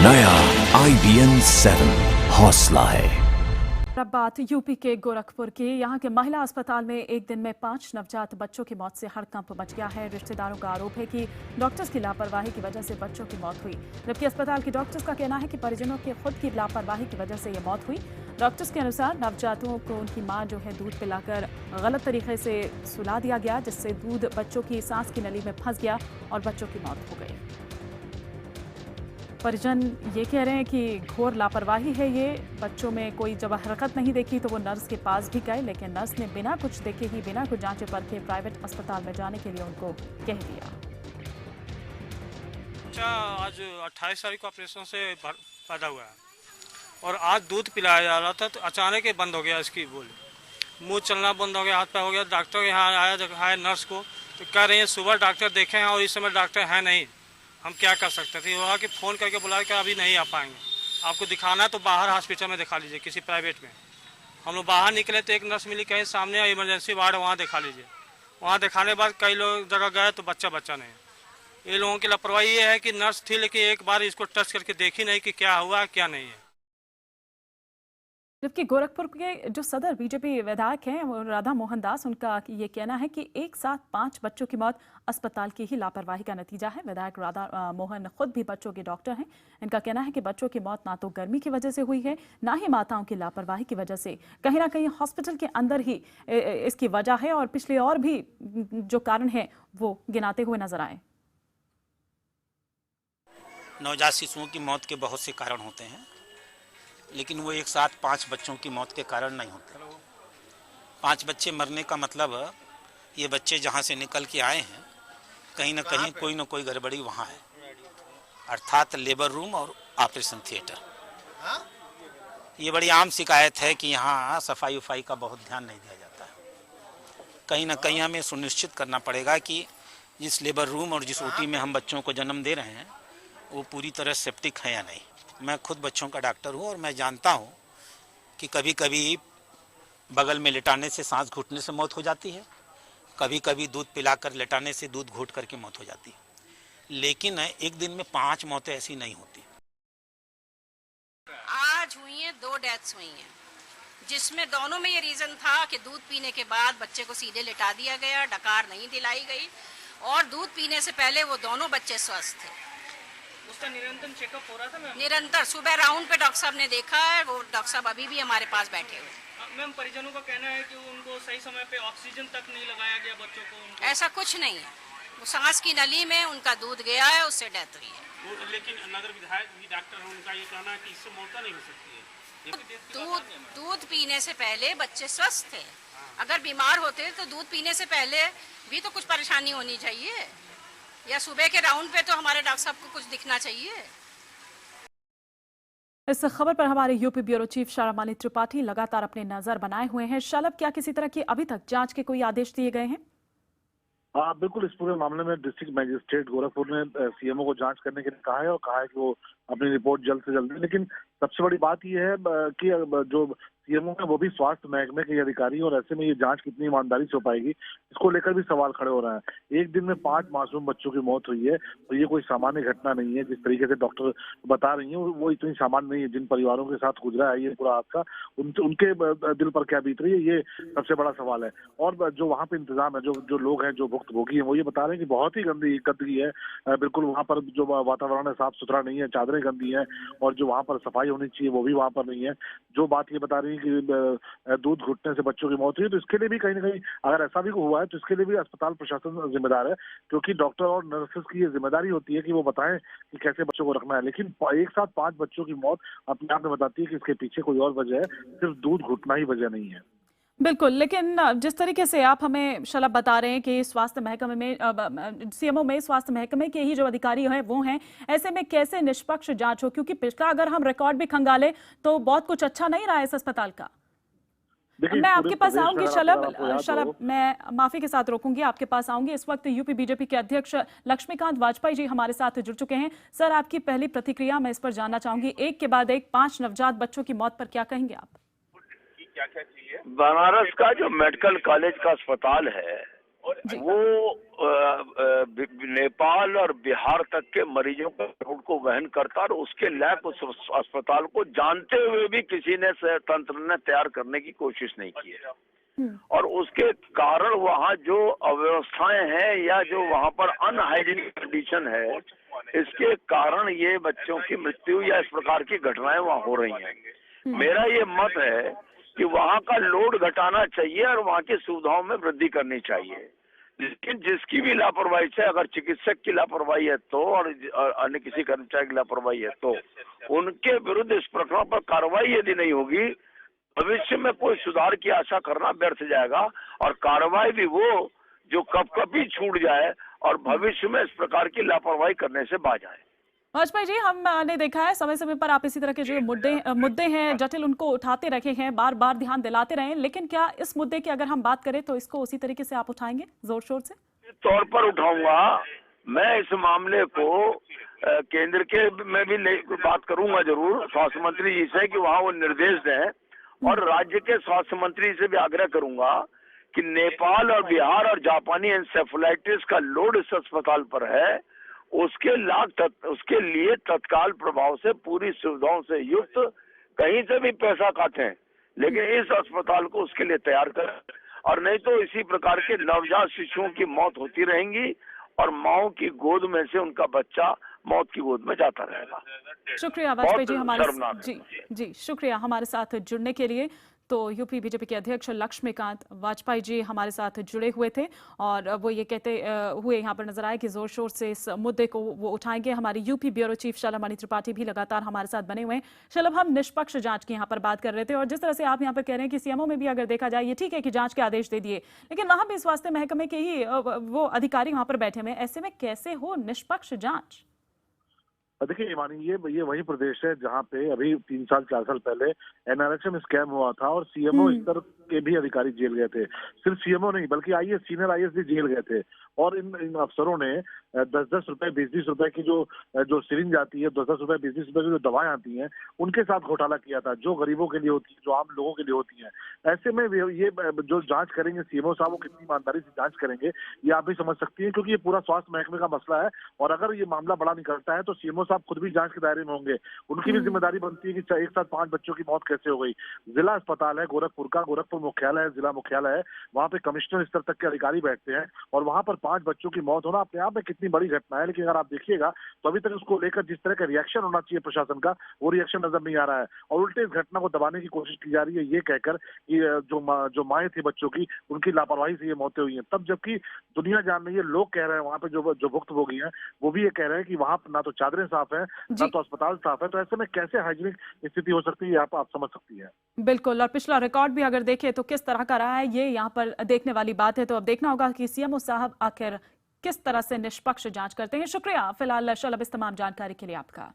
नया IBN 7 हौसला है। अब बात यूपी के गोरखपुर की। यहाँ के महिला अस्पताल में एक दिन में 5 नवजात बच्चों की मौत से हड़कंप मच गया है। रिश्तेदारों का आरोप है कि डॉक्टर्स की लापरवाही की वजह से बच्चों की मौत हुई, जबकि अस्पताल के डॉक्टर्स का कहना है कि परिजनों के खुद की लापरवाही की वजह से ये मौत हुई। डॉक्टर्स के अनुसार नवजातों को उनकी मां जो है दूध पिलाकर गलत तरीके से सुला दिया गया, जिससे दूध बच्चों की सांस की नली में फंस गया और बच्चों की मौत हो गई। परिजन ये कह रहे हैं कि घोर लापरवाही है ये। बच्चों में कोई जब हरकत नहीं देखी तो वो नर्स के पास भी गए, लेकिन नर्स ने बिना कुछ देखे ही बिना कुछ जांचे परखे प्राइवेट अस्पताल में जाने के लिए उनको कह दिया। बच्चा आज 28 तारीख को ऑपरेशन से पैदा हुआ है और आज दूध पिलाया जा रहा था तो अचानक ही बंद हो गया। इसकी मुंह चलना बंद हो गया, हाथ पैर हो गया। डॉक्टर के यहाँ आया, दिखाया नर्स को तो कह रही है सुबह डॉक्टर देखे हैं और इस समय डॉक्टर है नहीं, हम क्या कर सकते थे। वहाँ कि फ़ोन करके बुला के अभी नहीं आ पाएंगे, आपको दिखाना है तो बाहर हॉस्पिटल में दिखा लीजिए, किसी प्राइवेट में। हम लोग बाहर निकले तो एक नर्स मिली कहीं सामने, इमरजेंसी वार्ड, वहाँ दिखा लीजिए। वहाँ दिखाने के बाद कई लोग जगह गए तो बच्चा नहीं। ये लोगों की लापरवाही ये है कि नर्स थी लेकिन एक बार इसको टच करके देखी नहीं कि क्या हुआ क्या नहीं है। जबकि गोरखपुर के जो सदर बीजेपी विधायक हैं राधा मोहन दास, उनका ये कहना है कि एक साथ 5 बच्चों की मौत अस्पताल की ही लापरवाही का नतीजा है। विधायक राधा मोहन खुद भी बच्चों के डॉक्टर हैं। इनका कहना है कि बच्चों की मौत ना तो गर्मी की वजह से हुई है, ना ही माताओं की लापरवाही की वजह से। कहीं ना कहीं हॉस्पिटल के अंदर ही इसकी वजह है और पिछले और भी जो कारण है वो गिनाते हुए नजर आए। नवजात शिशुओं की मौत के बहुत से कारण होते हैं, लेकिन वो एक साथ 5 बच्चों की मौत के कारण नहीं होते। 5 बच्चे मरने का मतलब ये बच्चे जहाँ से निकल के आए हैं कहीं ना कहीं कोई ना कोई गड़बड़ी वहाँ है, अर्थात लेबर रूम और ऑपरेशन थिएटर। ये बड़ी आम शिकायत है कि यहाँ सफाई उफाई का बहुत ध्यान नहीं दिया जाता है। कहीं ना कहीं हमें सुनिश्चित करना पड़ेगा कि जिस लेबर रूम और जिस ओटी में हम बच्चों को जन्म दे रहे हैं वो पूरी तरह सेप्टिक है या नहीं। मैं खुद बच्चों का डॉक्टर हूँ और मैं जानता हूँ कि कभी कभी बगल में लिटाने से सांस घुटने से मौत हो जाती है, कभी कभी दूध पिलाकर लिटाने से दूध घोट करके मौत हो जाती है, लेकिन एक दिन में 5 मौतें ऐसी नहीं होती। आज हुई हैं 2 डेथ्स हुई हैं, जिसमें दोनों में ये रीज़न था कि दूध पीने के बाद बच्चे को सीधे लिटा दिया गया, डकार नहीं दिलाई गई, और दूध पीने से पहले वो दोनों बच्चे स्वस्थ थे। उसका निरंतर चेकअप हो रहा था मैम? निरंतर सुबह राउंड पे डॉक्टर साहब ने देखा है। वो डॉक्टर साहब अभी भी हमारे पास बैठे हुए। मैम परिजनों का कहना है कि उनको सही समय पे ऑक्सीजन तक नहीं लगाया गया बच्चों को। ऐसा कुछ नहीं है, वो सांस की नली में उनका दूध गया है, उससे डेथ हुई है। लेकिन नगर विधायक भी डॉक्टर हैं, उनका ये कहना है कि इससे मौत नहीं हो सकती है। दूध पीने से पहले बच्चे स्वस्थ थे। अगर बीमार होते तो दूध पीने से पहले भी तो कुछ परेशानी होनी चाहिए, या सुबह के राउंड पे तो हमारे डॉक्टर साहब को कुछ दिखना चाहिए। इस खबर पर हमारे यूपी ब्यूरो चीफ शालमाली त्रिपाठी लगातार अपनी नजर बनाए हुए हैं। शालब, क्या किसी तरह की अभी तक जांच के कोई आदेश दिए गए हैं? हाँ बिल्कुल, इस पूरे मामले में डिस्ट्रिक्ट मजिस्ट्रेट गोरखपुर ने सीएमओ को जांच करने के लिए कहा है और कहा है कि वो अपनी रिपोर्ट जल्द से जल्द दें। लेकिन सबसे बड़ी बात यह है कि जो सीएमओ है वो भी स्वास्थ्य महकमे के अधिकारी, और ऐसे में ये जांच कितनी ईमानदारी से हो पाएगी इसको लेकर भी सवाल खड़े हो रहे हैं। एक दिन में 5 मासूम बच्चों की मौत हुई है और ये कोई सामान्य घटना नहीं है। जिस तरीके से डॉक्टर बता रही हैं वो इतनी सामान्य नहीं है। जिन परिवारों के साथ गुजरा है ये पूरा हादसा, उनके दिल पर क्या बीत रही है, ये सबसे बड़ा सवाल है। और जो वहाँ पे इंतजाम है, जो लोग हैं, जो भुक्तभोगी हैं, वो ये बता रहे हैं कि बहुत ही गंदगी है। बिल्कुल वहाँ पर जो वातावरण है साफ सुथरा नहीं है, चादरें गंदी हैं, और जो वहाँ पर सफाई होनी चाहिए वो भी वहाँ पर नहीं है। जो बात ये बता रही है कि दूध घुटने से बच्चों की मौत हुई है, तो इसके लिए भी कहीं ना कहीं अगर ऐसा भी हुआ है तो इसके लिए भी अस्पताल प्रशासन जिम्मेदार है, क्योंकि डॉक्टर और नर्सेस की ये जिम्मेदारी होती है कि वो बताएं कि कैसे बच्चों को रखना है। लेकिन एक साथ 5 बच्चों की मौत अपने आप में बताती है कि इसके पीछे कोई और वजह है, सिर्फ दूध घुटना ही वजह नहीं है। बिल्कुल, लेकिन जिस तरीके से आप हमें शलभ बता रहे हैं कि स्वास्थ्य महकमे में सीएमओ में स्वास्थ्य महकमे के ही जो अधिकारी हैं वो हैं, ऐसे में कैसे निष्पक्ष जांच हो? क्योंकि पिछला अगर हम रिकॉर्ड भी खंगाले तो बहुत कुछ अच्छा नहीं रहा है इस अस्पताल का। मैं आपके पास आऊंगी शलभ, मैं माफी के साथ रोकूंगी, आपके पास आऊंगी। इस वक्त यूपी बीजेपी के अध्यक्ष लक्ष्मीकांत वाजपेयी जी हमारे साथ जुड़ चुके हैं। सर, आपकी पहली प्रतिक्रिया मैं इस पर जानना चाहूंगी। एक के बाद एक 5 नवजात बच्चों की मौत पर क्या कहेंगे आप? बनारस का जो मेडिकल कॉलेज का अस्पताल है वो नेपाल और बिहार तक के मरीजों के लोड को वहन करता और उसके लायक उस अस्पताल को जानते हुए भी किसी ने तंत्र ने तैयार करने की कोशिश नहीं की है। और उसके कारण वहाँ जो अव्यवस्थाएं हैं या जो वहाँ पर अनहाइजीनिक कंडीशन है, इसके कारण ये बच्चों की मृत्यु या इस प्रकार की घटनाएं वहाँ हो रही हैं। मेरा ये मत है कि वहाँ का लोड घटाना चाहिए और वहाँ की सुविधाओं में वृद्धि करनी चाहिए, लेकिन जिसकी भी लापरवाही से, अगर चिकित्सक की लापरवाही है तो और अन्य किसी कर्मचारी की लापरवाही है तो उनके विरुद्ध इस प्रकरण पर कार्रवाई यदि नहीं होगी, भविष्य में कोई सुधार की आशा करना व्यर्थ जाएगा और कार्रवाई भी वो जो कभी छूट जाए और भविष्य में इस प्रकार की लापरवाही करने से बाज आए। वाजपेयी जी, हमने देखा है समय समय पर आप इसी तरह के जो मुद्दे हैं जटिल, उनको उठाते रखे हैं, बार बार ध्यान दिलाते रहे, लेकिन क्या इस मुद्दे की अगर हम बात करें तो इसको उसी तरीके से आप उठाएंगे जोर शोर से? तौर पर उठाऊंगा मैं इस मामले को। केंद्र के में भी बात करूंगा जरूर स्वास्थ्य मंत्री जी से कि वहाँ वो निर्देश दें, और राज्य के स्वास्थ्य मंत्री से भी आग्रह करूंगा कि नेपाल और बिहार और जापानी एन्सेफेलाइटिस का लोड इस अस्पताल पर है, उसके लिए तत्काल प्रभाव से पूरी सुविधाओं से युक्त कहीं से भी पैसा काटें, लेकिन इस अस्पताल को उसके लिए तैयार करें, और नहीं तो इसी प्रकार के नवजात शिशुओं की मौत होती रहेंगी और माओ की गोद में से उनका बच्चा मौत की गोद में जाता रहेगा। शुक्रिया वाजपेयी जी जी शुक्रिया हमारे साथ जुड़ने के लिए। तो यूपी बीजेपी के अध्यक्ष लक्ष्मीकांत वाजपेयी जी हमारे साथ जुड़े हुए थे और वो ये कहते हुए यहाँ पर नजर आए कि जोर शोर से इस मुद्दे को वो उठाएंगे। हमारी यूपी ब्यूरो चीफ शलभ त्रिपाठी भी लगातार हमारे साथ बने हुए हैं। शलभ, हम निष्पक्ष जांच की यहाँ पर बात कर रहे थे और जिस तरह से आप यहाँ पर कह रहे हैं कि सीएमओ में भी अगर देखा जाए, ये ठीक है कि जांच के आदेश दे दिए, लेकिन वहां भी स्वास्थ्य महकमे के ही वो अधिकारी वहां पर बैठे हुए, ऐसे में कैसे हो निष्पक्ष जांच? देखिए मानिए, ये वही प्रदेश है जहाँ पे अभी 3 साल 4 साल पहले एनआरएचएम स्कैम हुआ था और सीएमओ स्तर के भी अधिकारी जेल गए थे। सिर्फ सीएमओ नहीं बल्कि आईएएस, सीनियर आईएएस भी जेल गए थे। और इन अफसरों ने 10-10 रुपए 20-20 रुपए की जो सिरिंज आती है, 10-10 रुपए 20-20 रुपए की जो दवाएं आती हैं, उनके साथ घोटाला किया था, जो गरीबों के लिए होती है, जो आम लोगों के लिए होती है। ऐसे में ये जो जांच करेंगे सीएमओ साहब, वो कितनी ईमानदारी से जांच करेंगे ये आप भी समझ सकती हैं, क्योंकि ये पूरा स्वास्थ्य महकमे का मसला है। और अगर ये मामला बड़ा निकलता है तो सीएमओ साहब खुद भी जांच के दायरे में होंगे। उनकी भी जिम्मेदारी बनती है कि एक साथ 5 बच्चों की मौत कैसे हो गई। जिला अस्पताल है गोरखपुर का, गोरखपुर मुख्यालय है, जिला मुख्यालय है, वहाँ पे कमिश्नर स्तर तक के अधिकारी बैठते हैं और वहाँ पर 5 बच्चों की मौत होना अपने आप में कितनी बड़ी घटना है। लेकिन अगर आप देखिएगा तो अभी तक उसको लेकर जिस तरह का रिएक्शन होना चाहिए प्रशासन का, वो रिएक्शन नजर नहीं आ रहा है और उल्टे इस घटना को दबाने की कोशिश की जा रही है, ये कहकर कि जो माएँ थी बच्चों की, उनकी लापरवाही से ये मौतें हुई हैं। तब जबकि दुनिया जान रही है, लोग कह रहे हैं वहाँ पे जो भुक्तभोगी हैं वो भी ये कह रहे हैं कि वहाँ ना तो चादरें साफ है ना तो अस्पताल साफ है। तो ऐसे में कैसे हाइजीनिक स्थिति हो सकती है, आप समझ सकती है। बिल्कुल, और पिछला रिकॉर्ड भी अगर देखें तो किस तरह का रहा है, ये यहाँ पर देखने वाली बात है। तो अब देखना होगा कि सीएमओ साहब आखिर किस तरह से निष्पक्ष जांच करते हैं। शुक्रिया फिलहाल शलभ इस तमाम जानकारी के लिए आपका।